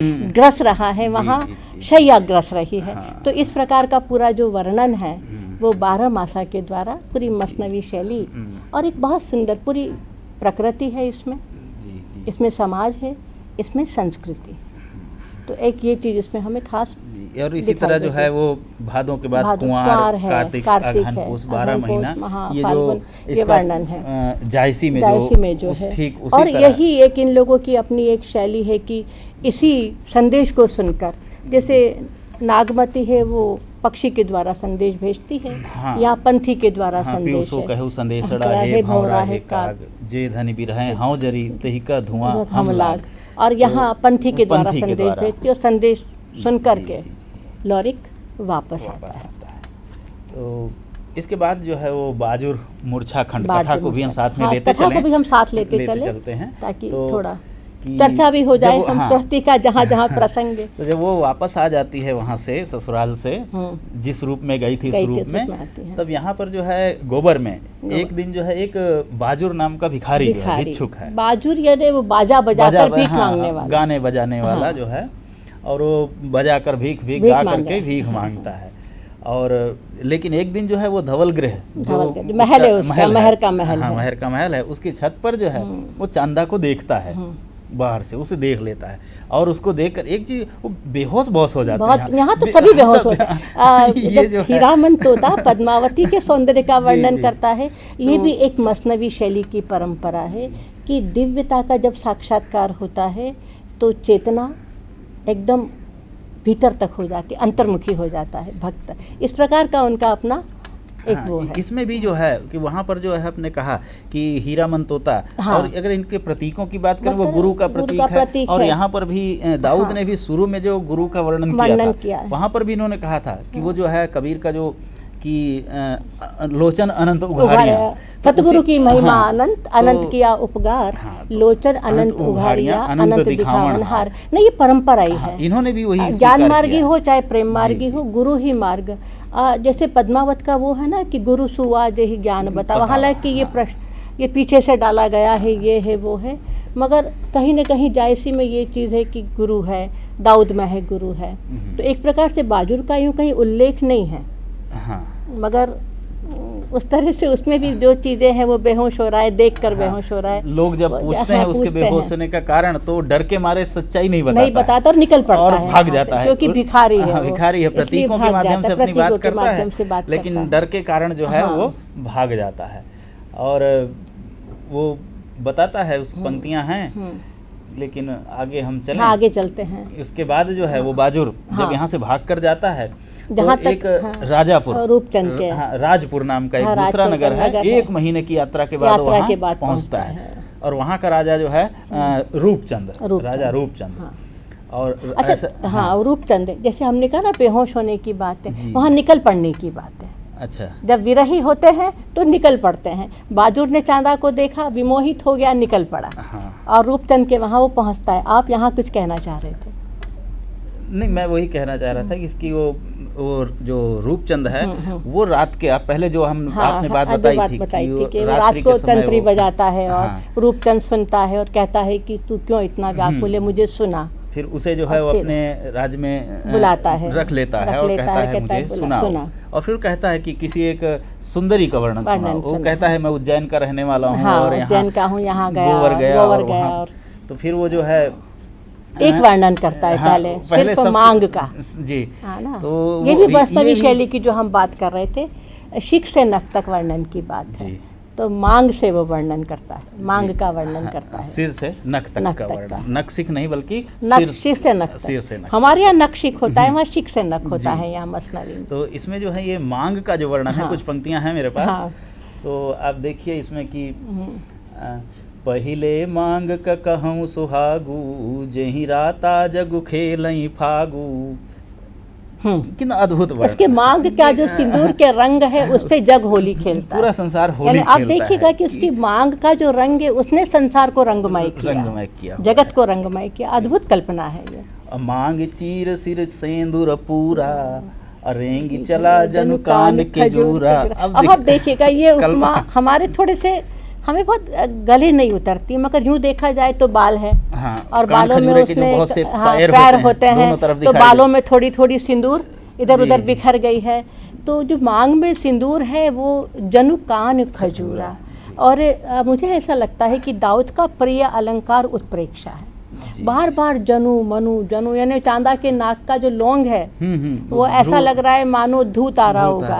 Gross रहा है, वहाँ जी। शैया ग्रस रही है। हाँ। तो इस प्रकार का पूरा जो वर्णन है वो 12 मासा के द्वारा पूरी मसनवी शैली और एक बहुत सुंदर पूरी प्रकृति है इसमें, जी। इसमें समाज है, इसमें संस्कृति। तो एक ये चीज़ इसमें हमें खास जी, और इसी तरह जो है वो भादों के बाद कुंवार है, कार्तिक अगहन पूस 12 महीना ये जो फाल्गुन, ये इसका वर्णन है जायसी में जो है। ठीक उसी और तरह यही एक इन लोगों की अपनी एक शैली है कि इसी संदेश को सुनकर, जैसे नागमती है वो पक्षी के द्वारा संदेश भेजती है, हाँ। या पंथी के द्वारा संदेश है। कहू संदेशड़ा है, है भौरा है काग जे धनी बिरहे हाउ जरी तही का धुआं हम लाग। और यहाँ तो पंथी के द्वारा संदेश भेजती और संदेश सुन करके लौरिक वापस आता है। तो इसके बाद जो है वो बाजुर मूर्छा खंड कथा को भी हम साथ में लेते कथा चलें, को भी हम साथ लेते चलते हैं ताकि तो थोड़ा चर्चा भी हो जाए हम कृति का जहाँ जहाँ प्रसंग है। तो जब वो वापस आ जाती है वहाँ से ससुराल से जिस रूप में गई थी उस रूप में, तब यहाँ पर जो है गोबर में एक दिन जो है एक बाजुर नाम का भिखारी जो है, भिक्षुक है। बाजुर यानी वो बाजा बजाकर भीख मांगने वाला, गाने बजाने वाला जो है, और वो बजाकर भीख गा करके भीख मांगता है। और लेकिन एक दिन जो है वो धवल गृह जो महल है उसका, महर का महल है, महर का महल है, उसकी छत पर जो है वो चांदा को देखता है, बाहर से उसे देख लेता है और उसको देखकर एक चीज वो बेहोश बहुत हो जाता है। यहाँ तो सभी बेहोश होते हैं। जब हीरामन तोता पद्मावती के सौंदर्य का वर्णन करता है, ये भी एक मसनवी शैली की परंपरा है कि दिव्यता का जब साक्षात्कार होता है तो चेतना एकदम भीतर तक हो जाती, अंतर्मुखी हो जाता है भक्त। इस प्रकार का उनका अपना एक वो है। इसमें भी जो है कि वहाँ पर जो है आपने कहा कि हीरामन तोता, और अगर इनके प्रतीकों की बात करें वो गुरु का प्रतीक है। और यहाँ पर भी दाऊद ने भी शुरू में जो गुरु का वर्णन किया था, वहाँ पर भी इन्होंने कहा था कि वो जो है कबीर का जो कि लोचन अनंत उघाड़ियां, सतगुरु की महिमा अनंत, अनंत किया उपकार, लोचन अनंत उघाड़ियां अनंत दिखावन हार। नहीं, ये परंपरा ही है। इन्होंने भी वही ज्ञान मार्गी हो चाहे प्रेम मार्गी हो, गुरु ही मार्ग। जैसे पद्मावत का वो है ना कि गुरु सुवा देहि ज्ञान बता, हालांकि ये प्रश्न ये पीछे से डाला गया है, ये है वो है, मगर कहीं न कहीं जायसी में ये चीज़ है कि गुरु है, दाऊद में है गुरु है। तो एक प्रकार से बाजुर का यूँ कहीं उल्लेख नहीं है, मगर उस तरह से उसमें भी जो चीज़ें हैं वो बेहोश हो रहा है, देखकर बेहोश हो रहा है। लोग जब पूछते हैं उसके बेहोश होने का कारण, तो डर के मारे सच्चाई नहीं बताता और निकल पड़ता और है, भाग जाता है, क्योंकि भिखारी है, भिखारी है, प्रतीकों के माध्यम से अपनी बात करता है, लेकिन डर के कारण जो है वो भाग जाता है। और वो बताता है, उस पंक्तियां हैं, लेकिन आगे हम चलें, आगे चलते हैं। उसके बाद जो है वो बाजुर जब यहाँ से भाग कर जाता है जहाँ तो एक राजापुर, रूपचंद के राजपुर नाम का एक दूसरा नगर है, 1 महीने की यात्रा के बाद वहाँ पहुँचता है। और वहाँ का राजा जो है रूपचंद, राजा रूपचंद। और अच्छा रूपचंद, जैसे हमने कहा ना बेहोश होने की बात है, वहाँ निकल पड़ने की बात है। अच्छा, जब विरही होते हैं तो निकल पड़ते हैं। बाजुर ने चांदा को देखा, विमोहित हो गया, निकल पड़ा। और रूपचंद के वहाँ वो पहुँचता है। आप यहाँ कुछ कहना चाह रहे थे? नहीं, मैं वही कहना चाह रहा था कि इसकी वो जो रूपचंद है वो रात के, आप पहले जो हम आपने बात बताई थी कि रात को तंत्री बजाता है और रूपचंद सुनता है और कहता है कि तू क्यों इतना व्याकुल है, मुझे सुना। फिर उसे जो है वो अपने राज्य में बुलाता है, रख लेता है और कहता है मुझे सुनाओ। और फिर कहता है कि किसी एक सुंदरी का वर्णन सुनाओ। वो कहता है मैं उज्जैन का रहने वाला हूँ और उज्जैन का हूँ, यहाँ गोवर गया। तो फिर वो जो है एक वर्णन करता है पहले सिर्फ मांग का जी, ना। तो ये भी वैष्णवी शैली की जो हम बात कर रहे थे, शिख से नख तक वर्णन की बात है। तो मांग से वो वर्णन करता है, मांग का वर्णन करता है, सिर से नख तक का वर्णन। नख शिख नहीं बल्कि सिर से नख। हमारे यहाँ नख शिख होता है, वहाँ शिख से नख होता है यहाँ मसनवी में। तो इसमें जो है ये मांग का जो वर्णन है, कुछ पंक्तियां हैं मेरे पास, तो आप देखिए इसमें कि पहिले मांग क कहूँ सुहागू, जेहि राता जगु खेलई फागू। कितना अद्भुत वर्णन। उसके मांग का जो सिंदूर के रंग है उससे जग होली खेलता है, पूरा संसार होली खेलता है। आप देखिएगा कि उसकी मांग का जो रंग है उसने संसार को रंगमय किया, जगत को रंगमय किया। अद्भुत कल्पना है ये। मांग चीर सिर सेंदूर पूरा, अरेंगी चला जनु कान खजूरा। अब आप देखिएगा ये उपमा हमारे थोड़े से हमें बहुत गले नहीं उतरती, मगर यूँ देखा जाए तो बाल है। हाँ, और कान बालों में खजूरे के जो उसमें बहुत से हाँ, पैर पैर होते दोनों हैं, तरफ तो दिखाई बालों दे। में थोड़ी थोड़ी सिंदूर इधर जी, उधर जी। बिखर गई है। तो जो मांग में सिंदूर है वो जनु कान खजूरा। और मुझे ऐसा लगता है कि दाऊद का प्रिय अलंकार उत्प्रेक्षा है। जी। बार बार जनु मनु जनु, यानी चांदा के नाक का जो लौंग है वो ऐसा लग रहा है मानो धूत आ रहा होगा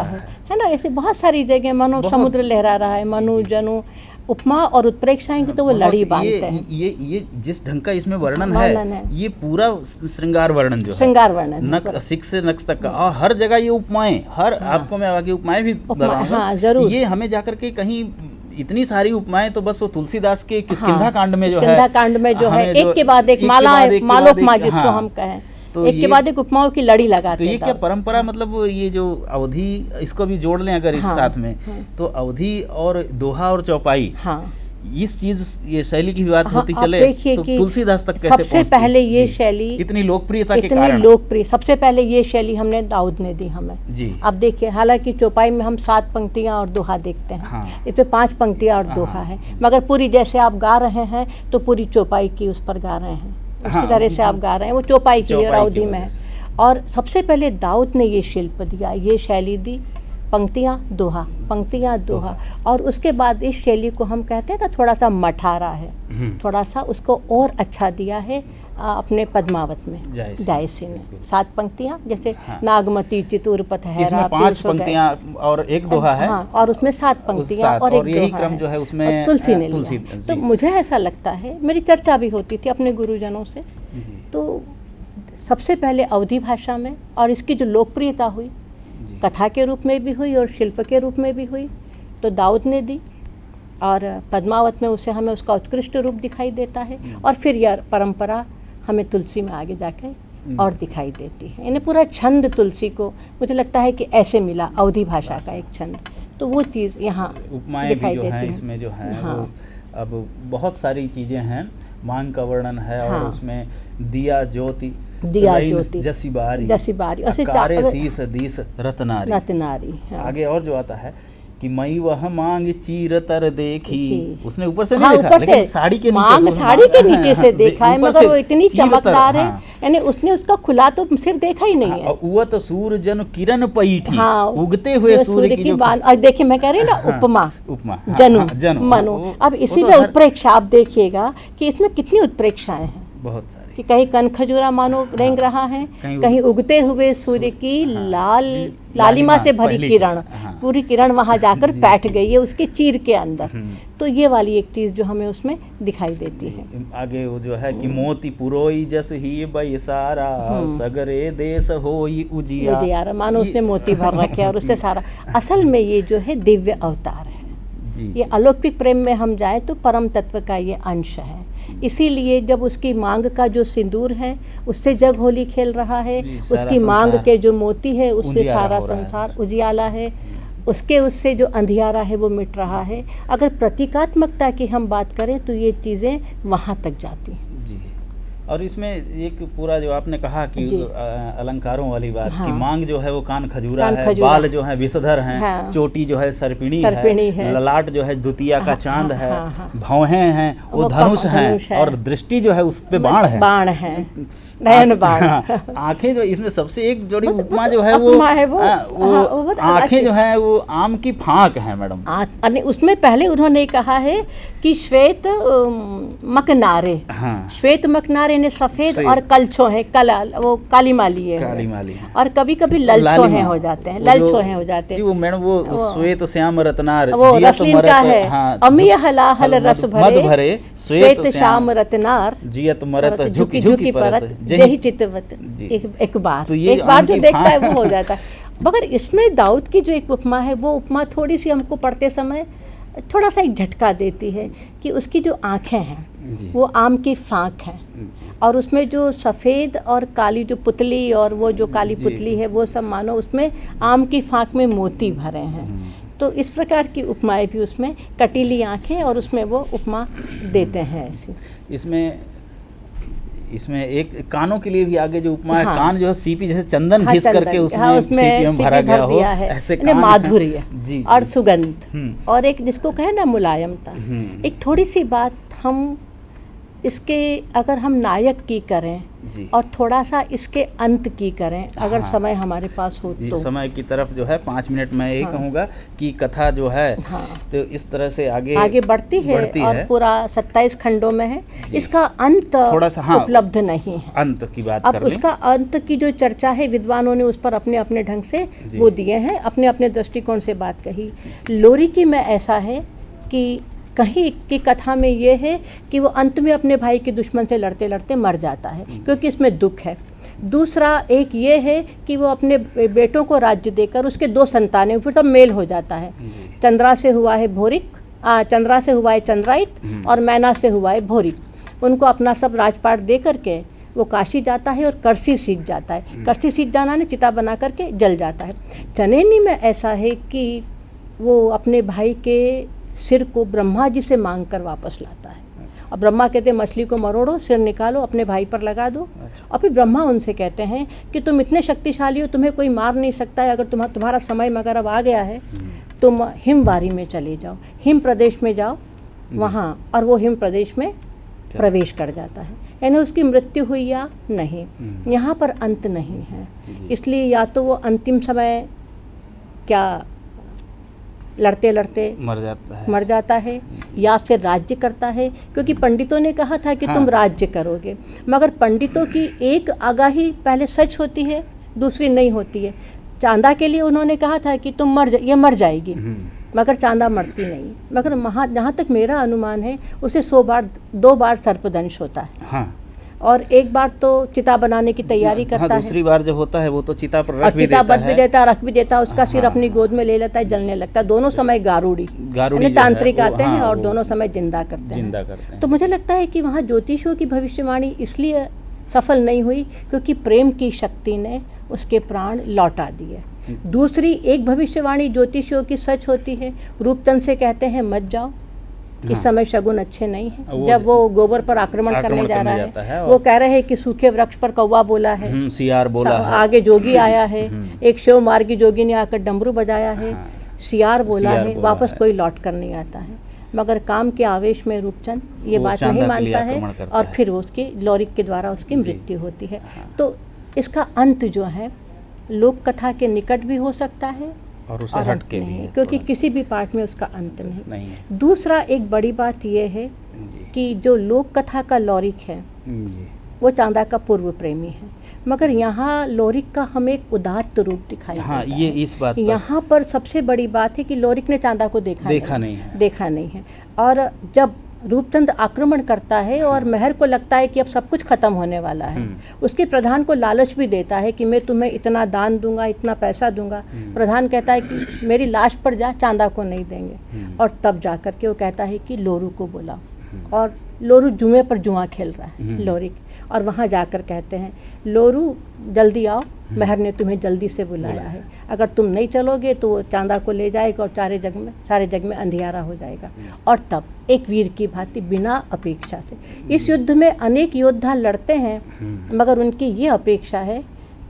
है ना। ऐसे बहुत सारी जगह मानो समुद्र लहरा रहा है, मनु जनु उपमा और उत्प्रेक्षाएं की तो वो लड़ी बांधते हैं। ये जिस ढंग का इसमें वर्णन है, ये पूरा श्रृंगार वर्णन जो है, श्रृंगार वर्णन नक सिक से नक्श तक का, और हर जगह ये उपमाएं, हर आपको मैं आगे उपमाएं भी बताऊंगा। हाँ, जरूर। ये हमें जाकर के कहीं इतनी सारी उपमाएं तो बस वो तुलसीदास के किष्किंधा कांड में जो है, किष्किंधा कांड में जो है एक के बाद एक मालोपमा जिसको हम कहें, तो एक के बाद एक उपमाओं की लड़ी लगाते हैं। तो ये क्या परंपरा, मतलब ये जो अवधि, इसको भी जोड़ लें अगर इस साथ में, तो अवधि और दोहा और चौपाई, इस चीज ये शैली की बात होती चले तो तुलसीदास तक कैसे सबसे पहले ये शैली इतनी लोकप्रियता के कारण, लोकप्रिय सबसे पहले ये शैली हमने दाऊद ने दी हमें जी। अब देखिए, हालांकि चौपाई में हम 7 पंक्तियां और दोहा देखते हैं, हाँ। इसमें 5 पंक्तियां और दोहा है, मगर पूरी जैसे आप गा रहे हैं तो पूरी चौपाई की उस पर गा रहे हैं, उसी तरह से आप गा रहे हैं, वो चौपाई की और अवधि में है। और सबसे पहले दाऊद ने ये शिल्प दिया, ये शैली दी, पंक्तियाँ दोहा। और उसके बाद इस शैली को हम कहते हैं ना थोड़ा सा मठारा है, थोड़ा सा उसको और अच्छा दिया है अपने पद्मावत में, जायसी में 7 पंक्तियाँ, जैसे नागमती चितूर पथहरा, इसमें 5 पंक्तियाँ और एक दोहा है, और उसमें 7 पंक्तियाँ और एक यही क्रम जो है उसमें तुलसी ने लिया। तो मुझे ऐसा लगता है, मेरी चर्चा भी होती थी अपने गुरुजनों से, तो सबसे पहले अवधी भाषा में, और इसकी जो लोकप्रियता हुई कथा के रूप में भी हुई और शिल्प के रूप में भी हुई, तो दाऊद ने दी, और पद्मावत में उसे हमें उसका उत्कृष्ट रूप दिखाई देता है, और फिर यह परंपरा हमें तुलसी में आगे जाके और दिखाई देती है। इन्हें पूरा छंद तुलसी को मुझे लगता है कि ऐसे मिला, अवधी भाषा का एक छंद, तो वो चीज़ यहाँ दिखाई देती है। इसमें जो है वो अब बहुत सारी चीज़ें हैं, मांग का वर्णन है, और उसमें दिया ज्योति जसीबारी और शीस दीस रत्नारी। आगे और जो आता है कि मई वह मांग चीर तर देखी, उसने ऊपर से नहीं देखा, लेकिन साड़ी के नीचे से देखा है, मगर वो इतनी चमकदार है, यानी उसने उसका खुला तो सिर देखा ही नहीं है। वो तो सूर्य जन किरण पैठी, उगते हुए सूर्य की बाल। और देखिए मैं कह रही ना, उपमा जनु मनु। अब इसी में उत्प्रेक्षा आप देखिएगा कि इसमें कितनी उत्प्रेक्षाएं हैं, बहुत सारी, कि कहीं कन खजूरा मानो रेंग रहा है, कहीं उगते हुए सूर्य की लालिमा से भरी किरण, पूरी किरण वहाँ जाकर बैठ गई है उसके चीर के अंदर। तो ये वाली एक चीज़ जो हमें उसमें दिखाई देती है। आगे वो जो है कि मोती पुरोई जस ही बैसारा, सगरे देश होई उजियारा, मानो उसने मोती भर रखे और उससे सारा। असल में ये जो है दिव्य अवतार है, ये अलौकिक प्रेम में हम जाए तो परम तत्व का ये अंश है। इसीलिए जब उसकी मांग का जो सिंदूर है उससे जग होली खेल रहा है, उसकी मांग के जो मोती है उससे सारा संसार उजियाला है, उससे जो अंधियारा है वो मिट रहा है। अगर प्रतीकात्मकता की हम बात करें तो ये चीज़ें वहाँ तक जाती हैं। और इसमें एक पूरा जो आपने कहा कि अलंकारों वाली बात, कि मांग जो है वो कान खजूरा है, बाल जो है विषधर हैं, चोटी जो है सर्पिणी है, ललाट जो है द्वितीया का चांद है, भौहें हैं वो धनुष हैं, और दृष्टि जो है उस पे बाण है, नयन बाण। आंखें जो इसमें सबसे एक जोड़ी उपमा जो है वो आंखें जो है वो आम की फांक है मैडम। उसमें पहले उन्होंने कहा है कि श्वेत मकनारे, श्वेत मकनारे ने सफेद और कलछो है, वो काली माली है, और कभी कभी ललछोहे हो जाते हैं, वो मैडम वो श्वेत श्याम रत्नार, वो रसलीन का है, अमीय हलाहल रस भरे श्वेत श्याम रत्नार, जियत मरत झुकी झुकी परत जही चितवत। एक बार जो देखता है वो हो जाता है। मगर इसमें दाऊद की जो एक उपमा है, वो उपमा थोड़ी सी हमको पढ़ते समय थोड़ा सा एक झटका देती है, कि उसकी जो आँखें हैं वो आम की फांक हैं, और उसमें जो सफ़ेद और काली जो पुतली, और वो जो काली पुतली है वो सब मानो उसमें आम की फांक में मोती भरे हैं। तो इस प्रकार की उपमाएं भी उसमें, कटीली आँखें, और उसमें वो उपमा देते हैं ऐसी। इसमें इसमें एक कानों के लिए भी आगे जो उपमा है, हाँ, कान जो है सीपी जैसे चंदन घिस करके उसमें हाँ, सीपी में भरा गया हो, ऐसे कान माधुर्य जी, और सुगंध और एक जिसको कहे ना मुलायमता। एक थोड़ी सी बात हम इसके अगर हम नायक की करें जी, और थोड़ा सा इसके अंत की करें, अगर हाँ, समय हमारे पास हो तो। समय की तरफ जो है 5 मिनट में यही कहूँगा कि कथा जो है तो इस तरह से आगे बढ़ती है और पूरा 27 खंडों में है। इसका अंत थोड़ा सा उपलब्ध नहीं है। अंत की बात अब उसका अंत की जो चर्चा है, विद्वानों ने उस पर अपने अपने ढंग से वो दिए हैं, अपने अपने दृष्टिकोण से बात कही। लोरी की में ऐसा है कि कहीं की कथा में ये है कि वो अंत में अपने भाई के दुश्मन से लड़ते लड़ते मर जाता है, क्योंकि इसमें दुख है। दूसरा एक ये है कि वो अपने बेटों को राज्य देकर उसके 2 संतानें, फिर सब मेल हो जाता है। चंद्रा से हुआ है भोरिक, चंद्रा से हुआ है चंद्राइत और मैना से हुआ है भोरिक। उनको अपना सब राजपाट दे करके वो काशी जाता है और करसी सीख जाता है। करसी सीख जाना ने चिता बना करके जल जाता है। चनैनी में ऐसा है कि वो अपने भाई के सिर को ब्रह्मा जी से मांग कर वापस लाता है। अब ब्रह्मा कहते हैं मछली को मरोड़ो, सिर निकालो, अपने भाई पर लगा दो। और फिर ब्रह्मा उनसे कहते हैं कि तुम इतने शक्तिशाली हो, तुम्हें कोई मार नहीं सकता है। अगर तुम्हारा समय मगर अब आ गया है, तुम हिमवारी में चले जाओ, हिम प्रदेश में जाओ वहाँ। और वो हिम प्रदेश में प्रवेश कर जाता है, यानी उसकी मृत्यु हुई या नहीं। यहाँ पर अंत नहीं है, इसलिए या तो वो अंतिम समय क्या लड़ते लड़ते मर जाता है या फिर राज्य करता है, क्योंकि पंडितों ने कहा था कि तुम राज्य करोगे। मगर पंडितों की एक आगाही पहले सच होती है, दूसरी नहीं होती है। चांदा के लिए उन्होंने कहा था कि तुम ये मर जाएगी, मगर चांदा मरती नहीं। मगर जहाँ तक मेरा अनुमान है, उसे 2 बार सर्पदंश होता है। हाँ। और एक बार तो चिता बनाने की तैयारी करता है। दूसरी बार जब होता है वो तो चिता पर रख भी देता है, उसका सिर अपनी गोद में ले लेता है, जलने लगता है। दोनों समय गारूड़ी तांत्रिक आते हैं और दोनों समय जिंदा करते हैं। तो मुझे लगता है कि वहाँ ज्योतिषियों की भविष्यवाणी इसलिए सफल नहीं हुई क्योंकि प्रेम की शक्ति ने उसके प्राण लौटा दिए। दूसरी एक भविष्यवाणी ज्योतिषियों की सच होती है। रूपचंद से कहते हैं मत जाओ, इस समय शगुन अच्छे नहीं है। जब वो गोबर पर आक्रमण करने जा रहा है, वो कह रहे हैं कि सूखे वृक्ष पर कौवा बोला है, सियार बोला है, आगे जोगी आया है, एक शिव मार्गी जोगी ने आकर डमरू बजाया है, सियार बोला है, वापस कोई लौट कर नहीं आता है। मगर काम के आवेश में रूपचंद ये बात नहीं मानता है और फिर उसकी लोरिक के द्वारा उसकी मृत्यु होती है। तो इसका अंत जो है लोक कथा के निकट भी हो सकता है और उसे हट के भी है, क्योंकि किसी भी पार्ट में उसका अंत नहीं है। दूसरा एक बड़ी बात यह है कि जो लोक कथा का लोरिक है वो चांदा का पूर्व प्रेमी है, मगर यहाँ लोरिक का हमें एक उदात्त रूप दिखाई देता है। ये इस बात यहाँ पर सबसे बड़ी बात है कि लोरिक ने चांदा को देखा नहीं है। और जब रूपचंद आक्रमण करता है और महर को लगता है कि अब सब कुछ खत्म होने वाला है, उसके प्रधान को लालच भी देता है कि मैं तुम्हें इतना दान दूंगा, इतना पैसा दूंगा। प्रधान कहता है कि मेरी लाश पर जा, चांदा को नहीं देंगे। और तब जा कर के वो कहता है कि लोरू को बुलाओ, और लोरू जुए पर जुआ खेल रहा है लोरिक, और वहाँ जाकर कहते हैं लोरू जल्दी आओ, महर ने तुम्हें जल्दी से बुलाया है, अगर तुम नहीं चलोगे तो वो चांदा को ले जाएगा और सारे जग में अंधियारा हो जाएगा। और तब एक वीर की भांति बिना अपेक्षा से, इस युद्ध में अनेक योद्धा लड़ते हैं, मगर उनकी ये अपेक्षा है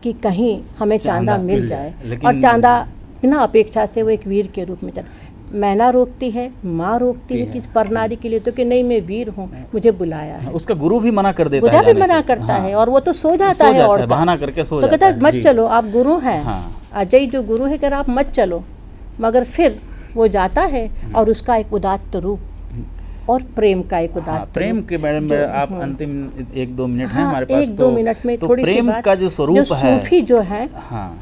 कि कहीं हमें चांदा मिल जाए, और चांदा बिना अपेक्षा से वो एक वीर के रूप में चला। मैना रोकती है, माँ रोकती है कि पर नारी के लिए तो कि नहीं मैं वीर हूँ, मुझे बुलाया है। उसका गुरु भी मना कर देता है, गुरु भी मना करता है, और वो तो सो जाता है और बहाना करके सो जाता है। तो कहता है मत चलो, आप गुरु हैं, अजय जो गुरु है कह रहा आप मत चलो। मगर फिर वो जाता है और उसका एक उदात्त रूप और प्रेम का एक उदात्त प्रेम के बारे में आप अंतिम 1-2 मिनट हैं हमारे पास, 1-2 मिनट में थोड़ी सी प्रेम का जो स्वरूप है, सूफी जो है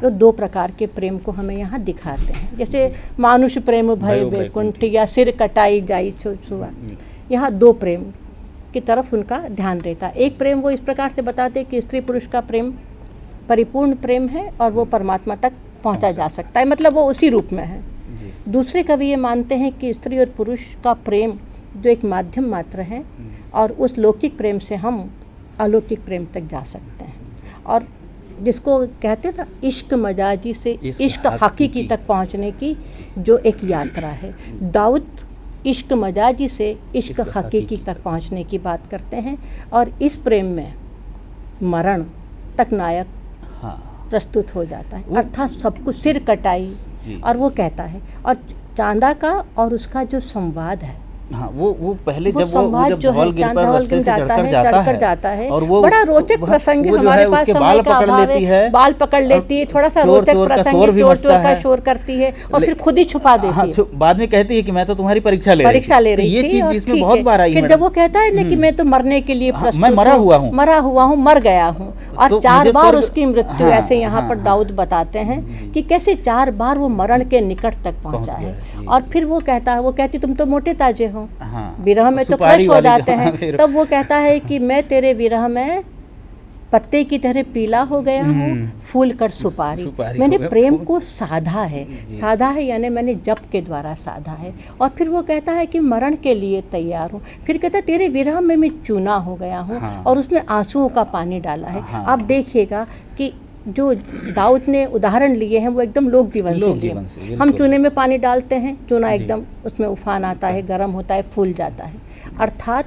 वो 2 प्रकार के प्रेम को हमें यहाँ दिखाते हैं। जैसे मानुष प्रेम भय वैकुंठ या सिर कटाई जाई छुआ, यहाँ 2 प्रेम की तरफ उनका ध्यान रहता है। एक प्रेम वो इस प्रकार से बताते हैं कि स्त्री पुरुष का प्रेम परिपूर्ण प्रेम है और वो परमात्मा तक पहुँचा जा सकता है, मतलब वो उसी रूप में है। दूसरे कवि ये मानते हैं कि स्त्री और पुरुष का प्रेम जो एक माध्यम मात्र है, और उस लौकिक प्रेम से हम अलौकिक प्रेम तक जा सकते हैं। और जिसको कहते हैं ना इश्क मजाजी से इश्क हकीकी तक पहुंचने की जो एक यात्रा है, दाऊद इश्क मजाजी से इश्क हकीकी तक पहुंचने की बात करते हैं। और इस प्रेम में मरण तक नायक हाँ प्रस्तुत हो जाता है, अर्थात सब कुछ सिर कटाई। जी। और वो कहता है, और चांदा का और उसका जो संवाद है, हाँ वो पहले वो जब संवाद जब जो है, धवल गिर पर रस्से से चढ़कर जाता है और वो बड़ा रोचक प्रसंग है। वो जो हमारे है पास उसके समय बाल का पकड़ अभाव लेती है, है, बाल पकड़ लेती है, थोड़ा सा चोर रोचक चोर का प्रसंग शोर है, भी चोर मचता चोर का है। शोर करती है और फिर खुद ही छुपा देती हाँ, है। बाद में कहती है कि मैं तो तुम्हारी परीक्षा ले ले रही रही थी। थी ये और चीज इसमें ठीक बहुत है। बार आई फिर जब वो कहता है ना कि मैं तो मरने के लिए हाँ, प्रस्तुत मैं मरा हुआ हूँ, मर गया हूँ, और तो 4 मुझे बार स्वर्ग- उसकी मृत्यु, हाँ, ऐसे यहाँ हाँ, पर हाँ। दाऊद बताते हैं कि कैसे 4 बार वो मरण के निकट तक पहुँचा पहुंच है। गया, जी। और फिर वो कहती तुम तो मोटे ताजे हो, हाँ, विरह में तो सुपारी क्रश हो वाली जाते जो- हैं। फिर- तब वो कहता है कि मैं तेरे विरह में पत्ते की तरह पीला हो गया हूँ, फूल कर सुपारी मैंने हो गया, प्रेम फूल। को साधा है। जी। साधा है यानी मैंने जप के द्वारा साधा है। और फिर वो कहता है कि मरण के लिए तैयार हूँ। फिर कहता है तेरे विरह में मैं चूना हो गया हूँ, हाँ। और उसमें आंसुओं का पानी डाला है। हाँ। आप देखिएगा कि जो दाऊद ने उदाहरण लिए हैं वो एकदम लोक जीवन से लोक लिए। जीवन से, हम बिल्कुल। चूने में पानी डालते हैं, चूना जी। एकदम उसमें उफान आता है, गर्म होता है, फूल जाता है। अर्थात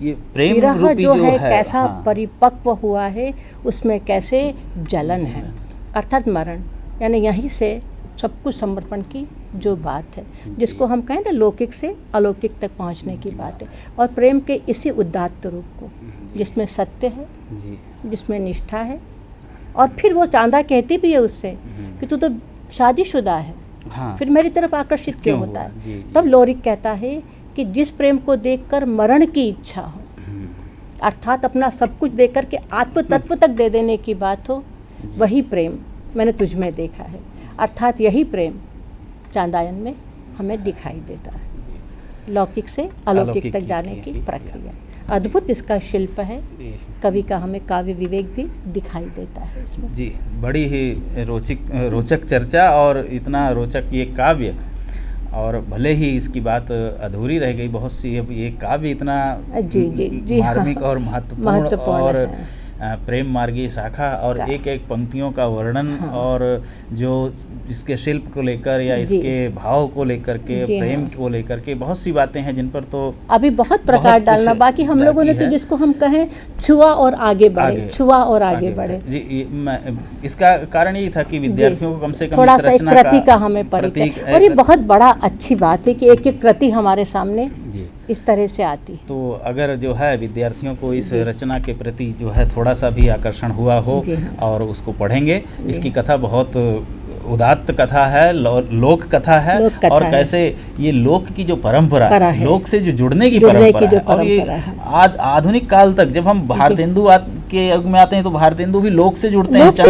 ये प्रेम विरह रूपी जो है कैसा हाँ, परिपक्व हुआ है, उसमें कैसे जलन है। अर्थात मरण यानी यहीं से सब कुछ समर्पण की जो बात है, जिसको हम कहें ना लौकिक से अलौकिक तक पहुंचने की बात है। और प्रेम के इसी उदात्त रूप को, जिसमें सत्य है, जी। जिसमें निष्ठा है। और फिर वो चांदा कहती भी है उससे कि तू तो शादीशुदा है, हाँ, फिर मेरी तरफ आकर्षित क्यों होता हुआ? जी, है। जी। तब लोरिक कहता है कि जिस प्रेम को देखकर मरण की इच्छा हो, अर्थात अपना सब कुछ देकर के आत्म तत्व तक दे देने की बात हो, वही प्रेम मैंने तुझ में देखा है। अर्थात यही प्रेम चांदायन में हमें दिखाई देता है, लौकिक से अलौकिक तक जाने की प्रक्रिया। अद्भुत इसका शिल्प है, कवि का हमें काव्य विवेक भी दिखाई देता है इसमें। जी, बड़ी ही रोचक चर्चा और इतना रोचक ये काव्य, और भले ही इसकी बात अधूरी रह गई बहुत सी, अब ये काव्य इतना जी मार्मिक हाँ, और महत्वपूर्ण और है। प्रेम मार्गी शाखा और एक एक पंक्तियों का वर्णन, हाँ। और जो इसके शिल्प को लेकर या जी। इसके भाव को लेकर के, जी प्रेम हाँ। को लेकर के बहुत सी बातें हैं जिन पर तो अभी बहुत प्रकार बहुत डालना कुछ बाकी। हम लोगों ने तो है। जिसको हम कहें छुआ और आगे बढ़े, छुआ और आगे बढ़े। जी, इसका कारण ये था कि विद्यार्थियों को कम से कम थोड़ा इस सा एक रचना कृति का हमें परिचय, और ये बहुत बड़ा अच्छी बात है कि एक एक कृति हमारे सामने जी। इस तरह से आती है। तो अगर जो है विद्यार्थियों को इस रचना के प्रति जो है थोड़ा सा भी आकर्षण हुआ हो जी हाँ। और उसको पढ़ेंगे, इसकी कथा बहुत उदात्त कथा है, लोक कथा है, लोक कथा और है। कैसे ये लोक की जो परंपरा है, लोक से जो जुड़ने की जो परंपरा है, और ये परंपरा है। आधुनिक काल तक जब हम भारतेंदु के युग में आते हैं तो भारतेंदु भी लोक से जुड़ते हैं।